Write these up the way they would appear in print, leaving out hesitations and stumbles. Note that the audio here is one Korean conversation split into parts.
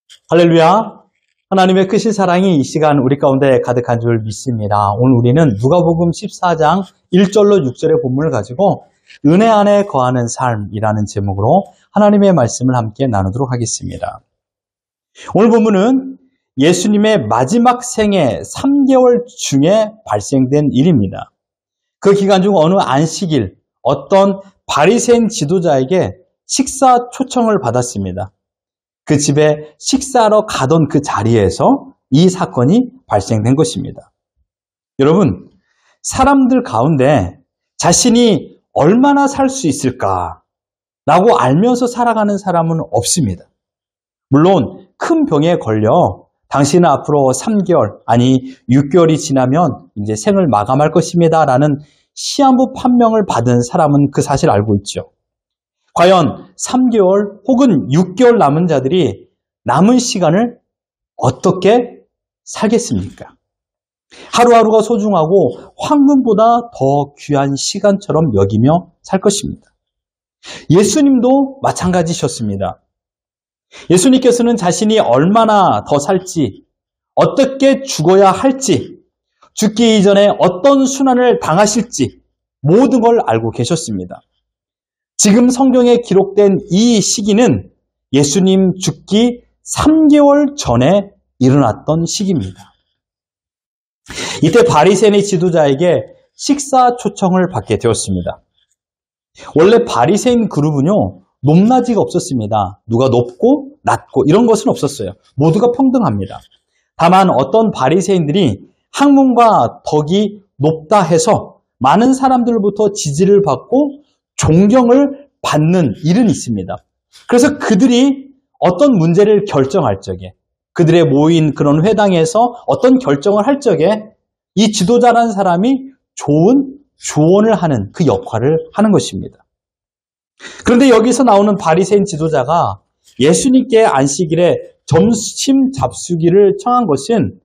할렐루야. 하나님의 크신 사랑이 이 시간 우리 가운데 가득한 줄 믿습니다. 오늘 우리는 누가복음 14장 1절로 6절의 본문을 가지고 은혜 안에 거하는 삶이라는 제목으로 하나님의 말씀을 함께 나누도록 하겠습니다. 오늘 본문은 예수님의 마지막 생애 3개월 중에 발생된 일입니다. 그 기간 중 어느 안식일 어떤 바리새인 지도자에게 식사 초청을 받았습니다. 그 집에 식사하러 가던 그 자리에서 이 사건이 발생된 것입니다. 여러분, 사람들 가운데 자신이 얼마나 살 수 있을까라고 알면서 살아가는 사람은 없습니다. 물론 큰 병에 걸려 당신은 앞으로 3개월, 아니 6개월이 지나면 이제 생을 마감할 것입니다라는 시한부 판명을 받은 사람은 그 사실을 알고 있죠. 과연 3개월 혹은 6개월 남은 자들이 남은 시간을 어떻게 살겠습니까? 하루하루가 소중하고 황금보다 더 귀한 시간처럼 여기며 살 것입니다. 예수님도 마찬가지셨습니다. 예수님께서는 자신이 얼마나 더 살지, 어떻게 죽어야 할지, 죽기 이전에 어떤 순환을 당하실지 모든 걸 알고 계셨습니다. 지금 성경에 기록된 이 시기는 예수님 죽기 3개월 전에 일어났던 시기입니다. 이때 바리새인의 지도자에게 식사 초청을 받게 되었습니다. 원래 바리새인 그룹은요, 높낮이가 없었습니다. 누가 높고 낮고 이런 것은 없었어요. 모두가 평등합니다. 다만 어떤 바리새인들이 학문과 덕이 높다 해서 많은 사람들로부터 지지를 받고 존경을 받는 일은 있습니다. 그래서 그들이 어떤 문제를 결정할 적에, 그들의 모인 그런 회당에서 어떤 결정을 할 적에 이 지도자라는 사람이 좋은 조언을 하는 그 역할을 하는 것입니다. 그런데 여기서 나오는 바리새인 지도자가 예수님께 안식일에 점심 잡수기를 청한 것은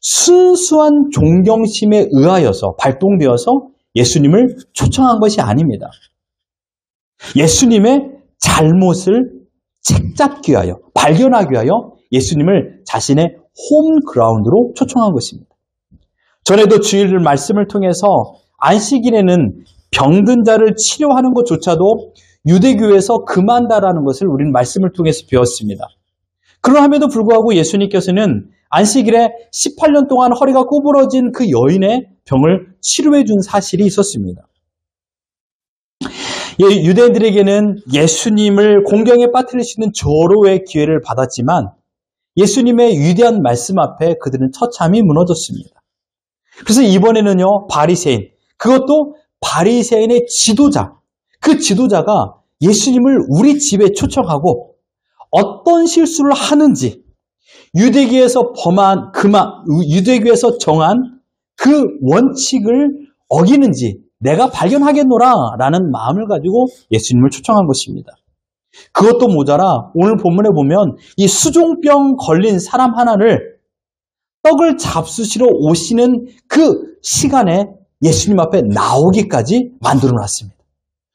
순수한 존경심에 의하여서 발동되어서 예수님을 초청한 것이 아닙니다. 예수님의 잘못을 책잡기 위하여, 발견하기 위하여 예수님을 자신의 홈그라운드로 초청한 것입니다. 전에도 주일 말씀을 통해서 안식일에는 병든 자를 치료하는 것조차도 유대교에서 금한다라는 것을 우리는 말씀을 통해서 배웠습니다. 그러함에도 불구하고 예수님께서는 안식일에 18년 동안 허리가 구부러진 그 여인의 병을 치료해 준 사실이 있었습니다. 유대인들에게는 예수님을 공경에 빠뜨릴 수 있는 절호의 기회를 받았지만 예수님의 위대한 말씀 앞에 그들은 처참히 무너졌습니다. 그래서 이번에는요, 바리새인, 그것도 바리새인의 지도자, 그 지도자가 예수님을 우리 집에 초청하고 어떤 실수를 하는지, 유대교에서 유대교에서 정한 그 원칙을 어기는지 내가 발견하겠노라 라는 마음을 가지고 예수님을 초청한 것입니다. 그것도 모자라 오늘 본문에 보면 이 수종병 걸린 사람 하나를 떡을 잡수시러 오시는 그 시간에 예수님 앞에 나오기까지 만들어 놨습니다.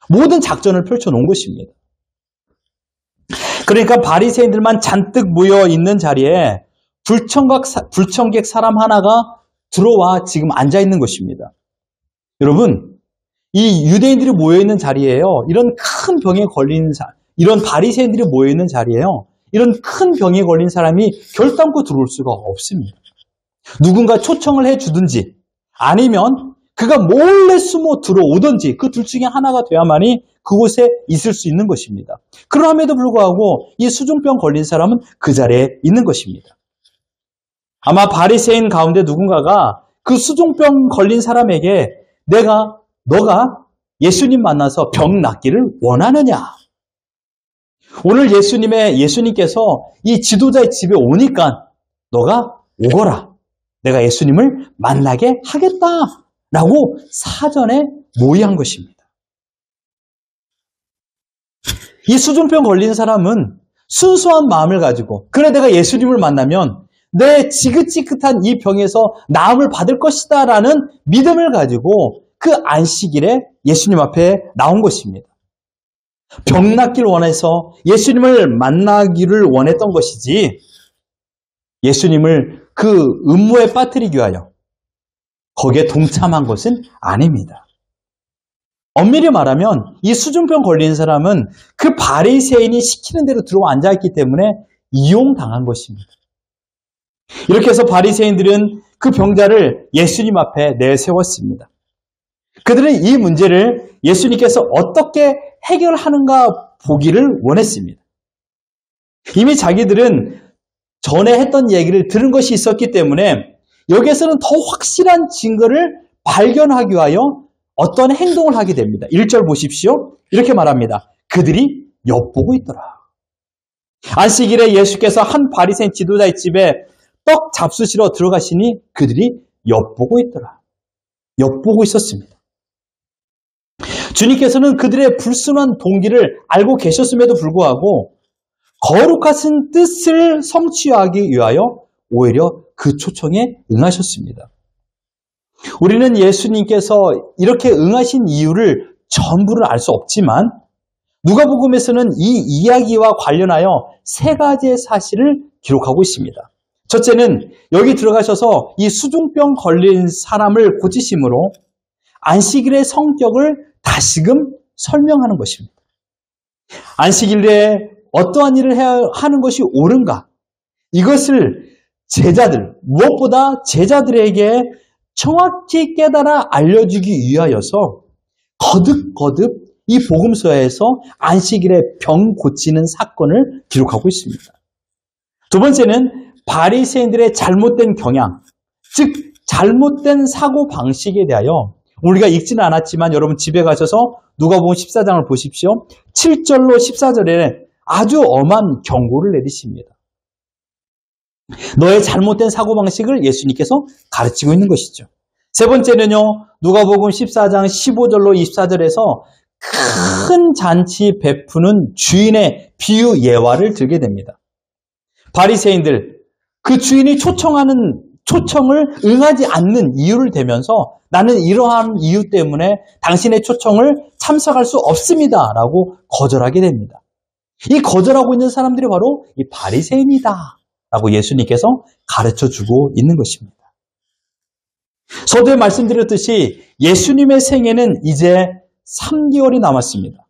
모든 작전을 펼쳐놓은 것입니다. 그러니까 바리새인들만 잔뜩 모여 있는 자리에 불청객 사람 하나가 들어와 지금 앉아 있는 것입니다. 여러분, 이 유대인들이 모여있는 자리에요. 이런 큰 병에 걸린 이런 바리새인들이 모여있는 자리에요. 이런 큰 병에 걸린 사람이 결단코 들어올 수가 없습니다. 누군가 초청을 해주든지 아니면 그가 몰래 숨어 들어오든지 그 둘 중에 하나가 돼야만이 그곳에 있을 수 있는 것입니다. 그럼에도 불구하고 이 수종병 걸린 사람은 그 자리에 있는 것입니다. 아마 바리새인 가운데 누군가가 그 수종병 걸린 사람에게 너가 예수님 만나서 병 낫기를 원하느냐? 오늘 예수님께서 이 지도자의 집에 오니까 너가 오거라. 내가 예수님을 만나게 하겠다라고 사전에 모의한 것입니다. 이 수종병 걸린 사람은 순수한 마음을 가지고 그래 내가 예수님을 만나면 내 지긋지긋한 이 병에서 나음을 받을 것이다 라는 믿음을 가지고 그 안식일에 예수님 앞에 나온 것입니다. 병 낫기를 원해서 예수님을 만나기를 원했던 것이지 예수님을 그 음모에 빠뜨리기 위하여 거기에 동참한 것은 아닙니다. 엄밀히 말하면 이 수중병 걸린 사람은 그 바리새인이 시키는 대로 들어와 앉아있기 때문에 이용당한 것입니다. 이렇게 해서 바리새인들은 그 병자를 예수님 앞에 내세웠습니다. 그들은 이 문제를 예수님께서 어떻게 해결하는가 보기를 원했습니다. 이미 자기들은 전에 했던 얘기를 들은 것이 있었기 때문에 여기에서는 더 확실한 증거를 발견하기 위하여 어떤 행동을 하게 됩니다. 1절 보십시오. 이렇게 말합니다. 그들이 엿보고 있더라. 안식일에 예수께서 한 바리새인 지도자의 집에 떡 잡수시러 들어가시니 그들이 엿보고 있더라. 엿보고 있었습니다. 주님께서는 그들의 불순한 동기를 알고 계셨음에도 불구하고 거룩하신 뜻을 성취하기 위하여 오히려 그 초청에 응하셨습니다. 우리는 예수님께서 이렇게 응하신 이유를 전부를 알 수 없지만 누가복음에서는 이 이야기와 관련하여 세 가지의 사실을 기록하고 있습니다. 첫째는 여기 들어가셔서 이 수중병 걸린 사람을 고치심으로 안식일의 성격을 다시금 설명하는 것입니다. 안식일에 어떠한 일을 해야 하는 것이 옳은가? 이것을 무엇보다 제자들에게 정확히 깨달아 알려주기 위하여서 거듭거듭 이 복음서에서 안식일에 병 고치는 사건을 기록하고 있습니다. 두 번째는 바리새인들의 잘못된 경향, 즉 잘못된 사고방식에 대하여 우리가 읽지는 않았지만 여러분 집에 가셔서 누가복음 14장을 보십시오. 7절로 14절에 아주 엄한 경고를 내리십니다. 너의 잘못된 사고방식을 예수님께서 가르치고 있는 것이죠. 세 번째는요. 누가복음 14장 15절로 24절에서 큰 잔치 베푸는 주인의 비유 예화를 들게 됩니다. 바리새인들, 그 주인이 초청을 응하지 않는 이유를 대면서 나는 이러한 이유 때문에 당신의 초청을 참석할 수 없습니다. 라고 거절하게 됩니다. 이 거절하고 있는 사람들이 바로 이 바리새인이다. 라고 예수님께서 가르쳐주고 있는 것입니다. 서두에 말씀드렸듯이 예수님의 생애는 이제 3개월이 남았습니다.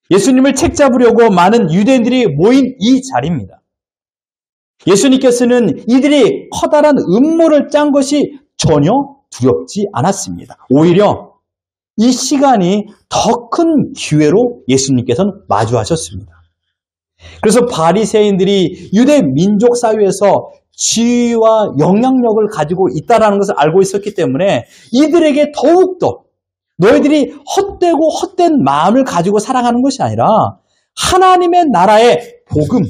예수님을 책잡으려고 많은 유대인들이 모인 이 자리입니다. 예수님께서는 이들이 커다란 음모를 짠 것이 전혀 두렵지 않았습니다. 오히려 이 시간이 더 큰 기회로 예수님께서는 마주하셨습니다. 그래서 바리새인들이 유대 민족 사회에서 지위와 영향력을 가지고 있다는 것을 알고 있었기 때문에 이들에게 더욱더 너희들이 헛되고 헛된 마음을 가지고 살아가는 것이 아니라 하나님의 나라의 복음,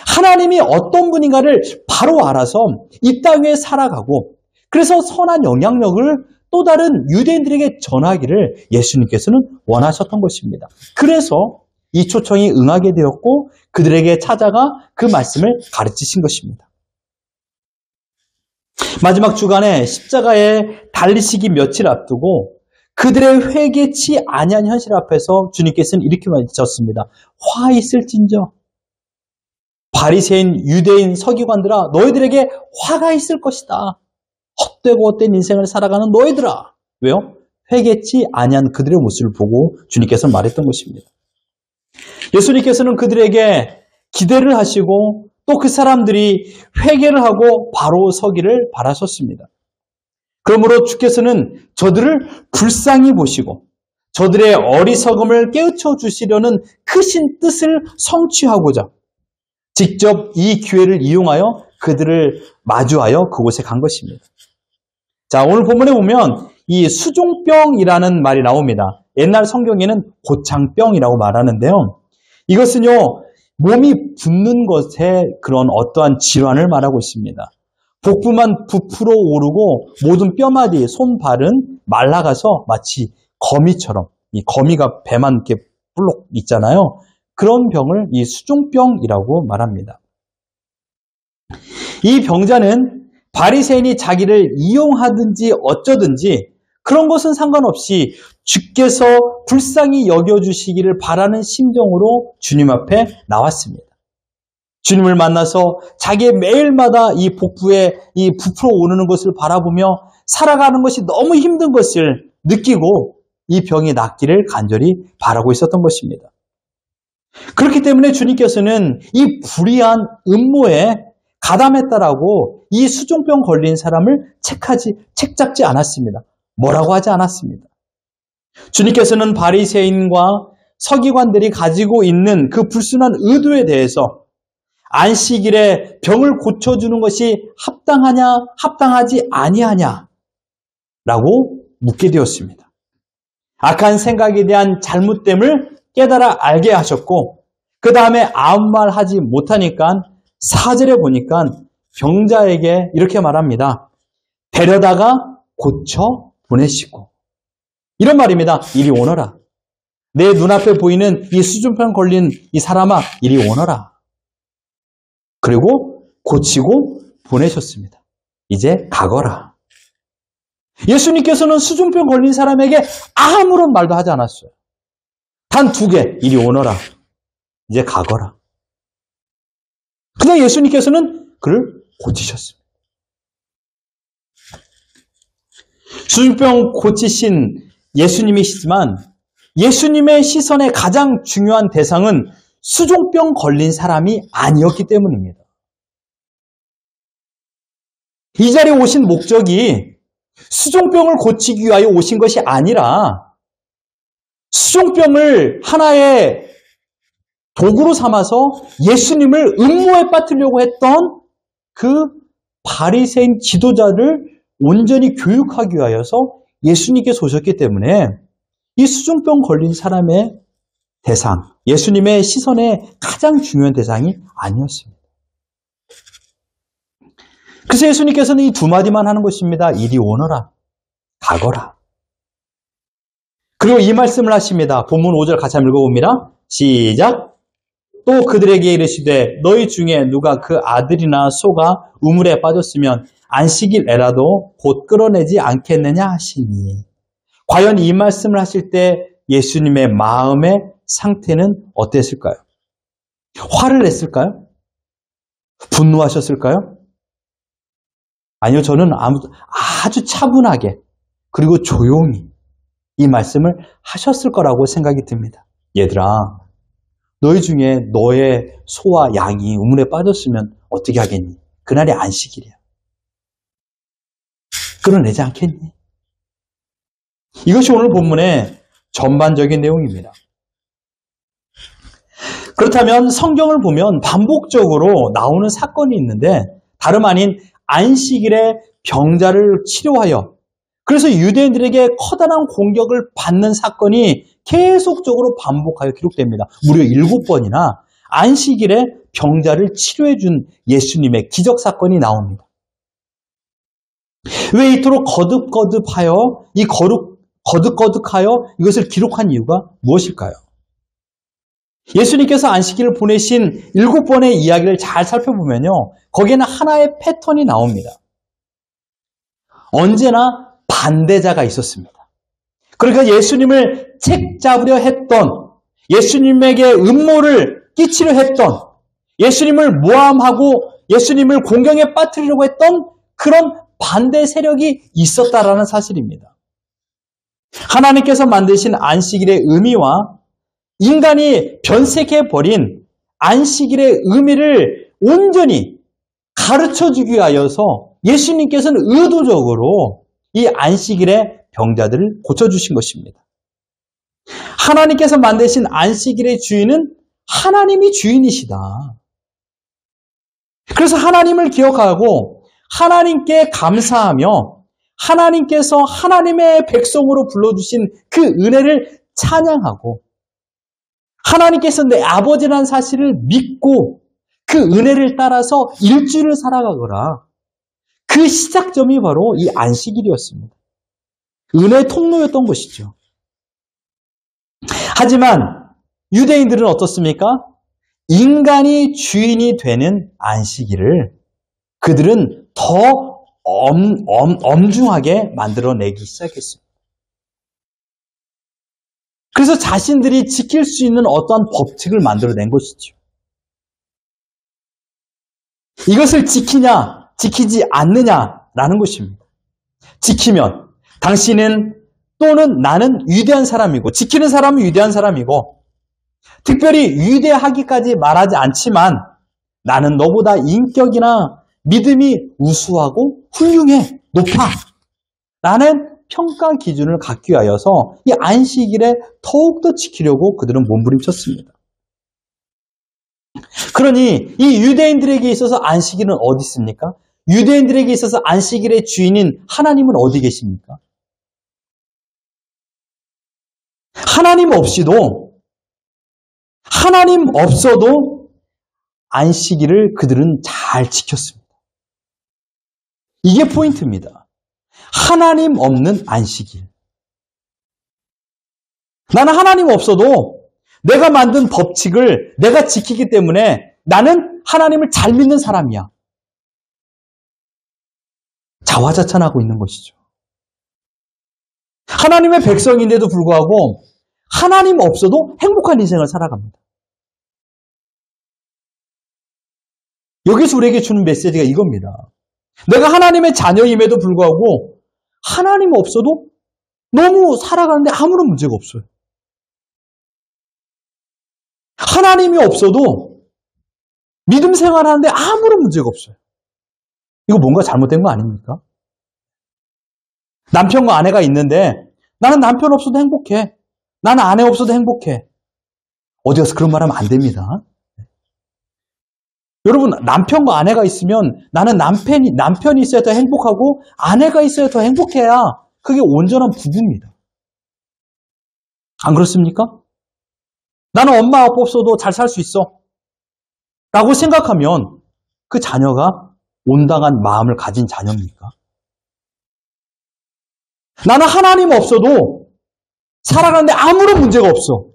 하나님이 어떤 분인가를 바로 알아서 이 땅에 살아가고 그래서 선한 영향력을 또 다른 유대인들에게 전하기를 예수님께서는 원하셨던 것입니다. 그래서 이 초청이 응하게 되었고 그들에게 찾아가 그 말씀을 가르치신 것입니다. 마지막 주간에 십자가에 달리시기 며칠 앞두고 그들의 회개치 아니한 현실 앞에서 주님께서는 이렇게 말씀하셨습니다. 화 있을진저 바리새인 유대인 서기관들아 너희들에게 화가 있을 것이다. 헛되고 헛된 인생을 살아가는 너희들아. 왜요? 회개치 아니한 그들의 모습을 보고 주님께서 말했던 것입니다. 예수님께서는 그들에게 기대를 하시고 또 그 사람들이 회개를 하고 바로 서기를 바라셨습니다. 그러므로 주께서는 저들을 불쌍히 보시고 저들의 어리석음을 깨우쳐 주시려는 크신 뜻을 성취하고자 직접 이 기회를 이용하여 그들을 마주하여 그곳에 간 것입니다. 자, 오늘 본문에 보면 이 수종병이라는 말이 나옵니다. 옛날 성경에는 고창병이라고 말하는데요. 이것은요, 몸이 붓는 것에 그런 어떠한 질환을 말하고 있습니다. 복부만 부풀어 오르고 모든 뼈마디, 손, 발은 말라가서 마치 거미처럼, 이 거미가 배만 이렇게 불록 있잖아요. 그런 병을 이 수종병이라고 말합니다. 이 병자는 바리새인이 자기를 이용하든지 어쩌든지 그런 것은 상관없이 주께서 불쌍히 여겨주시기를 바라는 심정으로 주님 앞에 나왔습니다. 주님을 만나서 자기의 매일마다 이 복부에 이 부풀어 오르는 것을 바라보며 살아가는 것이 너무 힘든 것을 느끼고 이 병이 낫기를 간절히 바라고 있었던 것입니다. 그렇기 때문에 주님께서는 이 불의한 음모에 가담했다라고 이 수종병 걸린 사람을 책잡지 않았습니다. 뭐라고 하지 않았습니다. 주님께서는 바리새인과 서기관들이 가지고 있는 그 불순한 의도에 대해서 안식일에 병을 고쳐주는 것이 합당하냐, 합당하지 아니하냐 라고 묻게 되었습니다. 악한 생각에 대한 잘못됨을 깨달아 알게 하셨고 그 다음에 아무 말 하지 못하니까 4절에 보니까 병자에게 이렇게 말합니다. 데려다가 고쳐 보내시고 이런 말입니다. 이리 오너라. 내 눈앞에 보이는 이 수준병 걸린 이 사람아 이리 오너라. 그리고 고치고 보내셨습니다. 이제 가거라. 예수님께서는 수준병 걸린 사람에게 아무런 말도 하지 않았어요. 단 2개, 이리 오너라. 이제 가거라. 그냥 예수님께서는 그를 고치셨습니다. 수준병 고치신 예수님이시지만 예수님의 시선의 가장 중요한 대상은 수종병 걸린 사람이 아니었기 때문입니다. 이 자리에 오신 목적이 수종병을 고치기 위하여 오신 것이 아니라 수종병을 하나의 도구로 삼아서 예수님을 음모에 빠뜨리려고 했던 그 바리새인 지도자를 온전히 교육하기 위하여서 예수님께서 오셨기 때문에 이 수종병 걸린 사람의 대상, 예수님의 시선의 가장 중요한 대상이 아니었습니다. 그래서 예수님께서는 이 2마디만 하는 것입니다. 이리 오너라, 가거라. 그리고 이 말씀을 하십니다. 본문 5절 같이 한번 읽어봅니다. 시작! 또 그들에게 이르시되 너희 중에 누가 그 아들이나 소가 우물에 빠졌으면 안식일에라도 곧 끌어내지 않겠느냐 하시니. 과연 이 말씀을 하실 때 예수님의 마음의 상태는 어땠을까요? 화를 냈을까요? 분노하셨을까요? 아니요, 저는 아주 차분하게 그리고 조용히 이 말씀을 하셨을 거라고 생각이 듭니다. 얘들아, 너희 중에 너의 소와 양이 우물에 빠졌으면 어떻게 하겠니? 그날이 안식일이야. 끌어내지 않겠니? 이것이 오늘 본문의 전반적인 내용입니다. 그렇다면 성경을 보면 반복적으로 나오는 사건이 있는데 다름 아닌 안식일에 병자를 치료하여 그래서 유대인들에게 커다란 공격을 받는 사건이 계속적으로 반복하여 기록됩니다. 무려 7번이나 안식일에 병자를 치료해 준 예수님의 기적 사건이 나옵니다. 왜 이토록 거듭거듭하여 거듭거듭하여 이것을 기록한 이유가 무엇일까요? 예수님께서 안식일을 보내신 7번의 이야기를 잘 살펴보면요. 거기에는 하나의 패턴이 나옵니다. 언제나 반대자가 있었습니다. 그러니까 예수님을 책잡으려 했던, 예수님에게 음모를 끼치려 했던, 예수님을 모함하고 예수님을 공경에 빠뜨리려고 했던 그런 반대 세력이 있었다라는 사실입니다. 하나님께서 만드신 안식일의 의미와 인간이 변색해버린 안식일의 의미를 온전히 가르쳐주기 위하여서 예수님께서는 의도적으로 이 안식일의 병자들을 고쳐주신 것입니다. 하나님께서 만드신 안식일의 주인은 하나님이 주인이시다. 그래서 하나님을 기억하고 하나님께 감사하며 하나님께서 하나님의 백성으로 불러주신 그 은혜를 찬양하고 하나님께서 내 아버지라는 사실을 믿고 그 은혜를 따라서 일주일을 살아가거라. 그 시작점이 바로 이 안식일이었습니다. 은혜의 통로였던 것이죠. 하지만 유대인들은 어떻습니까? 인간이 주인이 되는 안식일을 그들은 더 엄중하게 만들어내기 시작했습니다. 그래서 자신들이 지킬 수 있는 어떠한 법칙을 만들어낸 것이죠. 이것을 지키냐, 지키지 않느냐라는 것입니다. 지키면 당신은 또는 나는 위대한 사람이고, 지키는 사람은 위대한 사람이고, 특별히 위대하기까지 말하지 않지만 나는 너보다 인격이나 믿음이 우수하고 훌륭해, 높아 라는 평가 기준을 갖기 위하여서 이 안식일에 더욱더 지키려고 그들은 몸부림쳤습니다. 그러니 이 유대인들에게 있어서 안식일은 어디 있습니까? 유대인들에게 있어서 안식일의 주인인 하나님은 어디 계십니까? 하나님 없어도 안식일을 그들은 잘 지켰습니다. 이게 포인트입니다. 하나님 없는 안식일. 나는 하나님 없어도 내가 만든 법칙을 내가 지키기 때문에 나는 하나님을 잘 믿는 사람이야. 자화자찬하고 있는 것이죠. 하나님의 백성인데도 불구하고 하나님 없어도 행복한 인생을 살아갑니다. 여기서 우리에게 주는 메시지가 이겁니다. 내가 하나님의 자녀임에도 불구하고 하나님 없어도 너무 살아가는데 아무런 문제가 없어요. 하나님이 없어도 믿음 생활하는데 아무런 문제가 없어요. 이거 뭔가 잘못된 거 아닙니까? 남편과 아내가 있는데 나는 남편 없어도 행복해. 나는 아내 없어도 행복해. 어디 가서 그런 말 하면 안 됩니다. 여러분, 남편과 아내가 있으면 나는 남편이 있어야 더 행복하고 아내가 있어야 더 행복해야 그게 온전한 부부입니다. 안 그렇습니까? 나는 엄마 아빠 없어도 잘 살 수 있어. 라고 생각하면 그 자녀가 온당한 마음을 가진 자녀입니까? 나는 하나님 없어도 살아가는데 아무런 문제가 없어.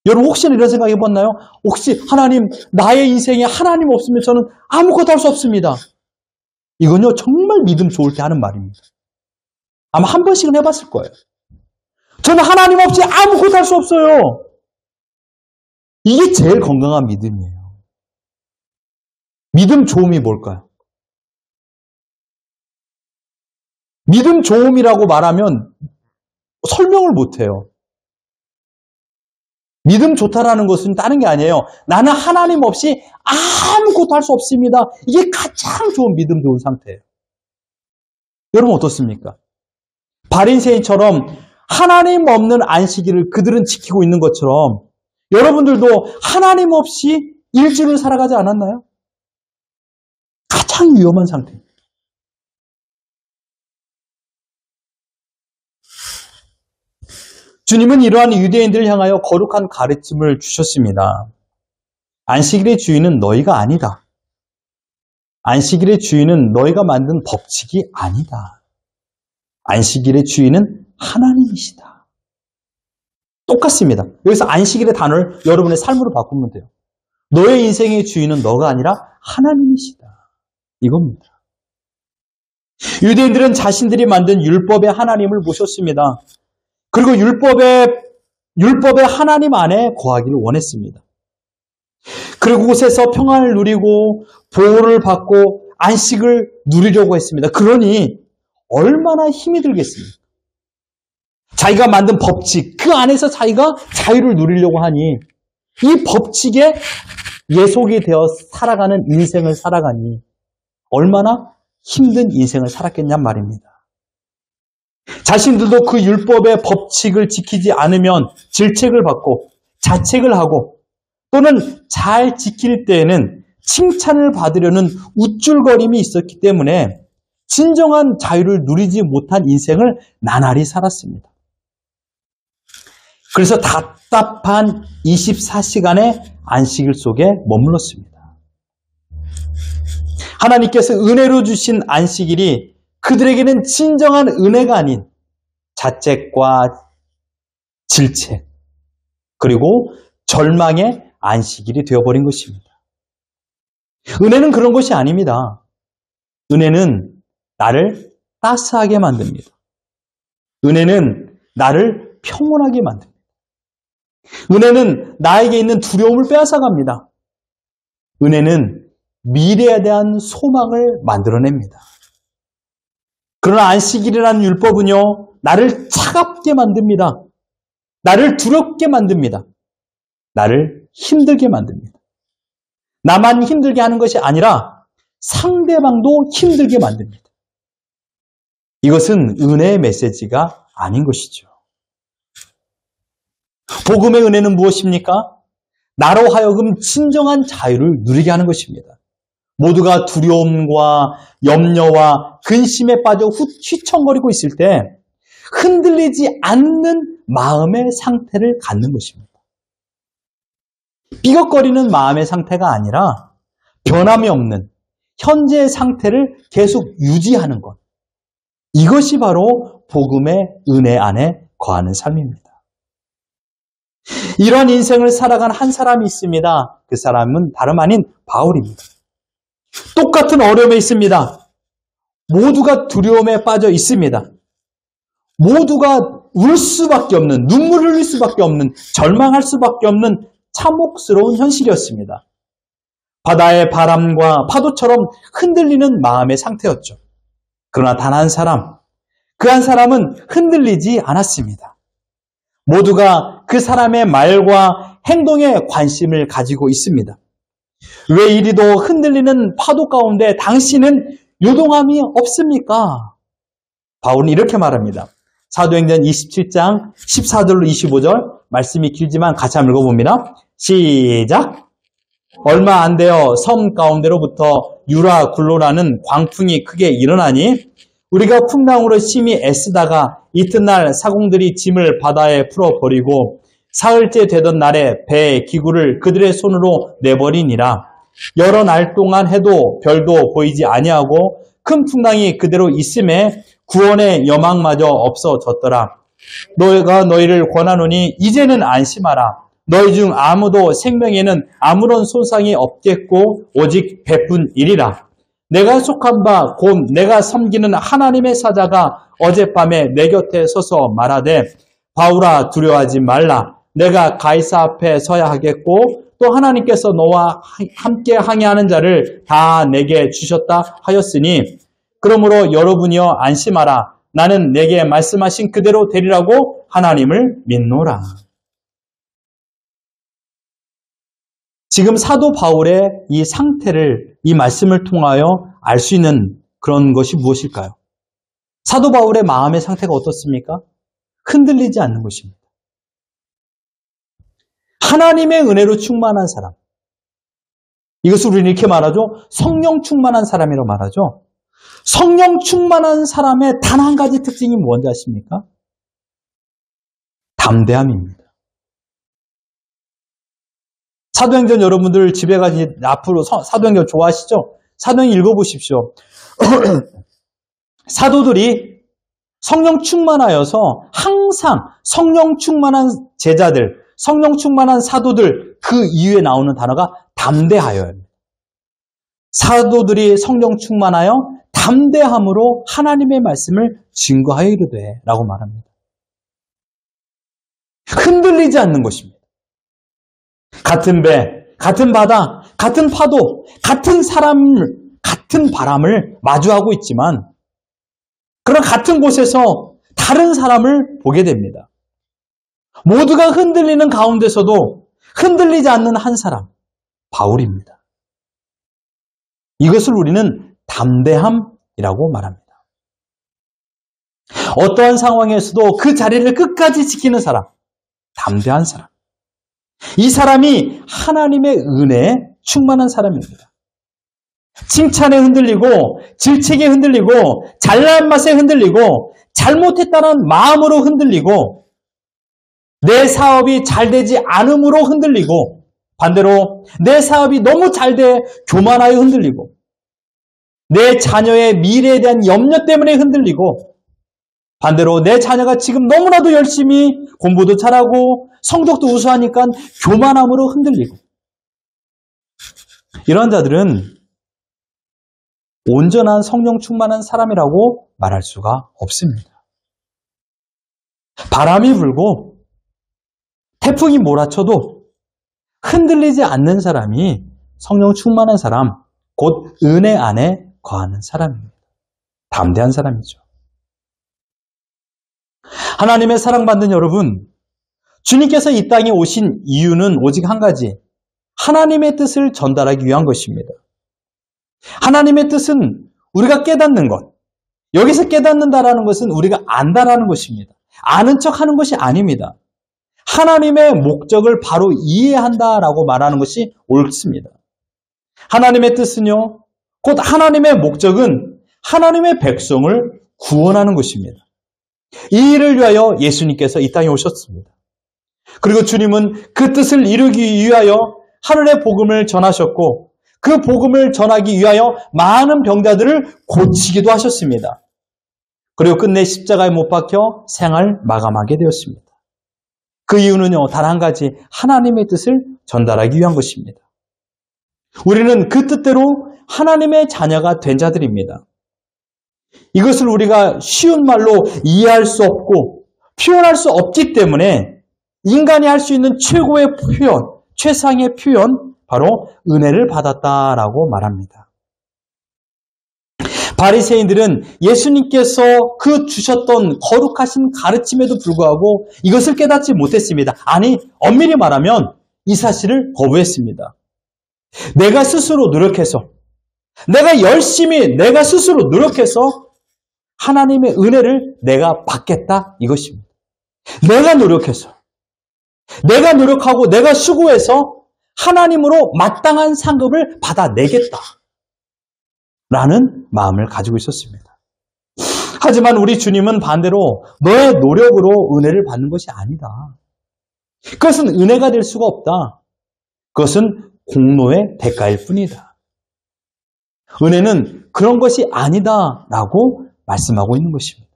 여러분 혹시 이런 생각 해봤나요? 혹시 하나님, 나의 인생에 하나님 없으면 저는 아무것도 할 수 없습니다. 이건요 정말 믿음 좋을 때 하는 말입니다. 아마 한 번씩은 해봤을 거예요. 저는 하나님 없이 아무것도 할 수 없어요. 이게 제일 건강한 믿음이에요. 믿음 좋음이 뭘까요? 믿음 좋음이라고 말하면 설명을 못해요. 믿음 좋다라는 것은 다른 게 아니에요. 나는 하나님 없이 아무것도 할 수 없습니다. 이게 가장 좋은 믿음 좋은 상태예요. 여러분 어떻습니까? 바리새인처럼 하나님 없는 안식일을 그들은 지키고 있는 것처럼 여러분들도 하나님 없이 일주일을 살아가지 않았나요? 가장 위험한 상태입니다. 주님은 이러한 유대인들을 향하여 거룩한 가르침을 주셨습니다. 안식일의 주인은 너희가 아니다. 안식일의 주인은 너희가 만든 법칙이 아니다. 안식일의 주인은 하나님이시다. 똑같습니다. 여기서 안식일의 단어를 여러분의 삶으로 바꾸면 돼요. 너의 인생의 주인은 너가 아니라 하나님이시다. 이겁니다. 유대인들은 자신들이 만든 율법의 하나님을 모셨습니다. 그리고 율법의 하나님 안에 거하기를 원했습니다. 그리고 곳에서 평안을 누리고 보호를 받고 안식을 누리려고 했습니다. 그러니 얼마나 힘이 들겠습니까? 자기가 만든 법칙, 그 안에서 자기가 자유를 누리려고 하니 이 법칙에 예속이 되어 살아가는 인생을 살아가니 얼마나 힘든 인생을 살았겠냔 말입니다. 자신들도 그 율법의 법칙을 지키지 않으면 질책을 받고 자책을 하고 또는 잘 지킬 때에는 칭찬을 받으려는 우쭐거림이 있었기 때문에 진정한 자유를 누리지 못한 인생을 나날이 살았습니다. 그래서 답답한 24시간의 안식일 속에 머물렀습니다. 하나님께서 은혜로 주신 안식일이 그들에게는 진정한 은혜가 아닌 자책과 질책 그리고 절망의 안식일이 되어버린 것입니다. 은혜는 그런 것이 아닙니다. 은혜는 나를 따스하게 만듭니다. 은혜는 나를 평온하게 만듭니다. 은혜는 나에게 있는 두려움을 빼앗아갑니다. 은혜는 미래에 대한 소망을 만들어냅니다. 그러나 안식일이라는 율법은요, 나를 차갑게 만듭니다. 나를 두렵게 만듭니다. 나를 힘들게 만듭니다. 나만 힘들게 하는 것이 아니라 상대방도 힘들게 만듭니다. 이것은 은혜의 메시지가 아닌 것이죠. 복음의 은혜는 무엇입니까? 나로 하여금 진정한 자유를 누리게 하는 것입니다. 모두가 두려움과 염려와 근심에 빠져 휘청거리고 있을 때 흔들리지 않는 마음의 상태를 갖는 것입니다. 삐걱거리는 마음의 상태가 아니라 변함이 없는 현재의 상태를 계속 유지하는 것. 이것이 바로 복음의 은혜 안에 거하는 삶입니다. 이런 인생을 살아간 한 사람이 있습니다. 그 사람은 다름 아닌 바울입니다. 똑같은 어려움에 있습니다. 모두가 두려움에 빠져 있습니다. 모두가 울 수밖에 없는, 눈물을 흘릴 수밖에 없는, 절망할 수밖에 없는 참혹스러운 현실이었습니다. 바다의 바람과 파도처럼 흔들리는 마음의 상태였죠. 그러나 단 한 사람, 그 한 사람은 흔들리지 않았습니다. 모두가 그 사람의 말과 행동에 관심을 가지고 있습니다. 왜 이리도 흔들리는 파도 가운데 당신은 요동함이 없습니까? 바울은 이렇게 말합니다. 사도행전 27장 14절로 25절, 말씀이 길지만 같이 한번 읽어봅니다. 시작! 얼마 안 되어 섬 가운데로부터 유라굴로라는 광풍이 크게 일어나니 우리가 풍랑으로 심히 애쓰다가 이튿날 사공들이 짐을 바다에 풀어버리고 사흘째 되던 날에 배의 기구를 그들의 손으로 내버리니라. 여러 날 동안 해도 별도 보이지 아니하고 큰 풍랑이 그대로 있음에 구원의 여망마저 없어졌더라. 너희가 너희를 권하노니 이제는 안심하라. 너희 중 아무도 생명에는 아무런 손상이 없겠고 오직 배뿐이리라. 내가 속한 바 곧 내가 섬기는 하나님의 사자가 어젯밤에 내 곁에 서서 말하되 바울아 두려워하지 말라. 내가 가이사 앞에 서야 하겠고 또 하나님께서 너와 함께 항해하는 자를 다 내게 주셨다 하였으니 그러므로 여러분이여 안심하라. 나는 내게 말씀하신 그대로 되리라고 하나님을 믿노라. 지금 사도 바울의 이 상태를 이 말씀을 통하여 알 수 있는 그런 것이 무엇일까요? 사도 바울의 마음의 상태가 어떻습니까? 흔들리지 않는 것입니다. 하나님의 은혜로 충만한 사람. 이것을 우리는 이렇게 말하죠. 성령 충만한 사람이라고 말하죠. 성령 충만한 사람의 단 한 가지 특징이 뭔지 아십니까? 담대함입니다. 사도행전 여러분들 집에 가서 앞으로 사도행전 좋아하시죠? 사도행전 읽어보십시오. 사도들이 성령 충만하여서 항상 성령 충만한 제자들, 성령 충만한 사도들 그 이후에 나오는 단어가 담대하여요. 사도들이 성령 충만하여 담대함으로 하나님의 말씀을 증거하여 이르되 라고 말합니다. 흔들리지 않는 것입니다. 같은 배, 같은 바다, 같은 파도, 같은 사람, 같은 바람을 마주하고 있지만 그런 같은 곳에서 다른 사람을 보게 됩니다. 모두가 흔들리는 가운데서도 흔들리지 않는 한 사람, 바울입니다. 이것을 우리는 담대함이라고 말합니다. 어떠한 상황에서도 그 자리를 끝까지 지키는 사람, 담대한 사람. 이 사람이 하나님의 은혜에 충만한 사람입니다. 칭찬에 흔들리고 질책에 흔들리고 잘난 맛에 흔들리고 잘못했다는 마음으로 흔들리고 내 사업이 잘 되지 않음으로 흔들리고 반대로 내 사업이 너무 잘 돼 교만하여 흔들리고 내 자녀의 미래에 대한 염려 때문에 흔들리고 반대로 내 자녀가 지금 너무나도 열심히 공부도 잘하고 성적도 우수하니까 교만함으로 흔들리고 이런 자들은 온전한 성령 충만한 사람이라고 말할 수가 없습니다. 바람이 불고 태풍이 몰아쳐도 흔들리지 않는 사람이 성령 충만한 사람, 곧 은혜 안에 거하는 사람입니다. 담대한 사람이죠. 하나님의 사랑받는 여러분, 주님께서 이 땅에 오신 이유는 오직 한 가지, 하나님의 뜻을 전달하기 위한 것입니다. 하나님의 뜻은 우리가 깨닫는 것, 여기서 깨닫는다라는 것은 우리가 안다라는 것입니다. 아는 척하는 것이 아닙니다. 하나님의 목적을 바로 이해한다라고 말하는 것이 옳습니다. 하나님의 뜻은요, 곧 하나님의 목적은 하나님의 백성을 구원하는 것입니다. 이 일을 위하여 예수님께서 이 땅에 오셨습니다. 그리고 주님은 그 뜻을 이루기 위하여 하늘의 복음을 전하셨고 그 복음을 전하기 위하여 많은 병자들을 고치기도 하셨습니다. 그리고 끝내 십자가에 못 박혀 생을 마감하게 되었습니다. 그 이유는요, 단 한 가지, 하나님의 뜻을 전달하기 위한 것입니다. 우리는 그 뜻대로 하나님의 자녀가 된 자들입니다. 이것을 우리가 쉬운 말로 이해할 수 없고 표현할 수 없기 때문에 인간이 할 수 있는 최고의 표현, 최상의 표현, 바로 은혜를 받았다라고 말합니다. 바리새인들은 예수님께서 그 주셨던 거룩하신 가르침에도 불구하고 이것을 깨닫지 못했습니다. 아니, 엄밀히 말하면 이 사실을 거부했습니다. 내가 스스로 노력해서, 내가 열심히 내가 스스로 노력해서 하나님의 은혜를 내가 받겠다 이것입니다. 내가 노력해서, 내가 노력하고 내가 수고해서 하나님으로 마땅한 상급을 받아내겠다 라는 마음을 가지고 있었습니다. 하지만 우리 주님은 반대로 너의 노력으로 은혜를 받는 것이 아니다. 그것은 은혜가 될 수가 없다. 그것은 공로의 대가일 뿐이다. 은혜는 그런 것이 아니다 라고 말씀하고 있는 것입니다.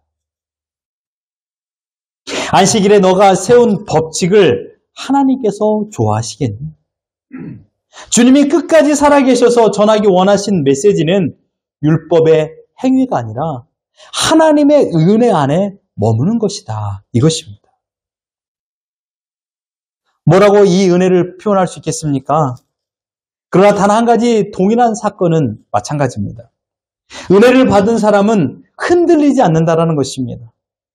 안식일에 너가 세운 법칙을 하나님께서 좋아하시겠니? 주님이 끝까지 살아계셔서 전하기 원하신 메시지는 율법의 행위가 아니라 하나님의 은혜 안에 머무는 것이다. 이것입니다. 뭐라고 이 은혜를 표현할 수 있겠습니까? 그러나 단 한 가지 동일한 사건은 마찬가지입니다. 은혜를 받은 사람은 흔들리지 않는다라는 것입니다.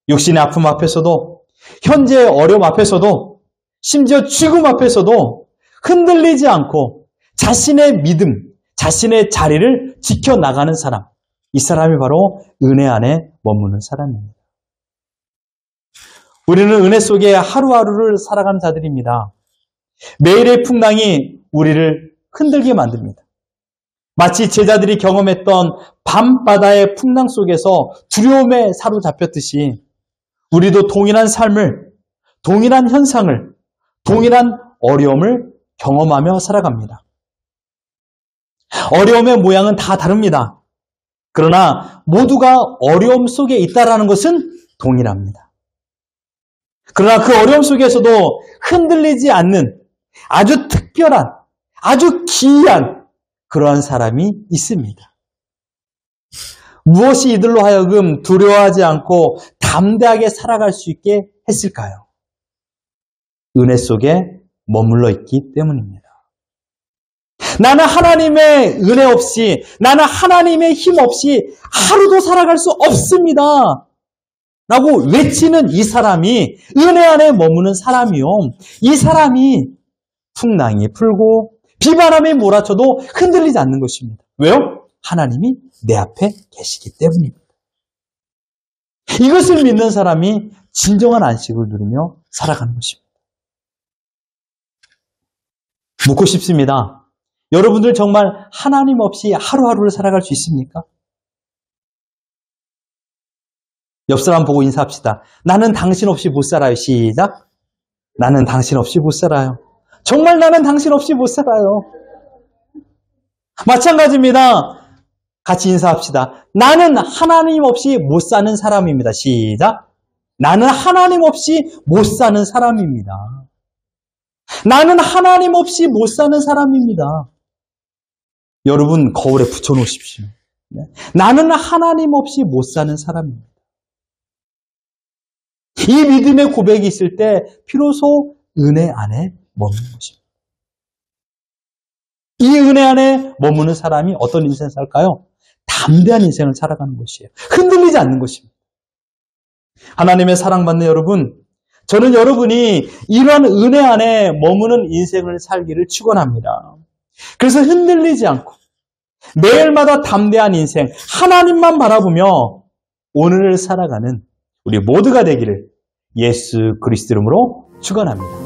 육신의 아픔 앞에서도, 현재의 어려움 앞에서도, 심지어 죽음 앞에서도 흔들리지 않고 자신의 믿음, 자신의 자리를 지켜나가는 사람, 이 사람이 바로 은혜 안에 머무는 사람입니다. 우리는 은혜 속에 하루하루를 살아가는 자들입니다. 매일의 풍랑이 우리를 흔들게 만듭니다. 마치 제자들이 경험했던 밤바다의 풍랑 속에서 두려움에 사로잡혔듯이 우리도 동일한 삶을, 동일한 현상을, 동일한 어려움을 경험하며 살아갑니다. 어려움의 모양은 다 다릅니다. 그러나 모두가 어려움 속에 있다는 것은 동일합니다. 그러나 그 어려움 속에서도 흔들리지 않는 아주 특별한, 아주 기이한 그러한 사람이 있습니다. 무엇이 이들로 하여금 두려워하지 않고 담대하게 살아갈 수 있게 했을까요? 은혜 속에 머물러 있기 때문입니다. 나는 하나님의 은혜 없이, 나는 하나님의 힘 없이 하루도 살아갈 수 없습니다. 라고 외치는 이 사람이 은혜 안에 머무는 사람이요. 이 사람이 풍랑이 불고 비바람이 몰아쳐도 흔들리지 않는 것입니다. 왜요? 하나님이 내 앞에 계시기 때문입니다. 이것을 믿는 사람이 진정한 안식을 누리며 살아가는 것입니다. 묻고 싶습니다. 여러분들 정말 하나님 없이 하루하루를 살아갈 수 있습니까? 옆 사람 보고 인사합시다. 나는 당신 없이 못 살아요. 시작. 나는 당신 없이 못 살아요. 정말 나는 당신 없이 못 살아요. 마찬가지입니다. 같이 인사합시다. 나는 하나님 없이 못 사는 사람입니다. 시작. 나는 하나님 없이 못 사는 사람입니다. 나는 하나님 없이 못 사는 사람입니다. 여러분 거울에 붙여놓으십시오. 나는 하나님 없이 못 사는 사람입니다. 이 믿음의 고백이 있을 때 비로소 은혜 안에 머무는 것입니다. 이 은혜 안에 머무는 사람이 어떤 인생을 살까요? 담대한 인생을 살아가는 것이에요. 흔들리지 않는 것입니다. 하나님의 사랑받는 여러분, 저는 여러분이 이런 은혜 안에 머무는 인생을 살기를 축원합니다. 그래서 흔들리지 않고 매일마다 담대한 인생, 하나님만 바라보며 오늘을 살아가는 우리 모두가 되기를 예수 그리스도 이름으로 축원합니다.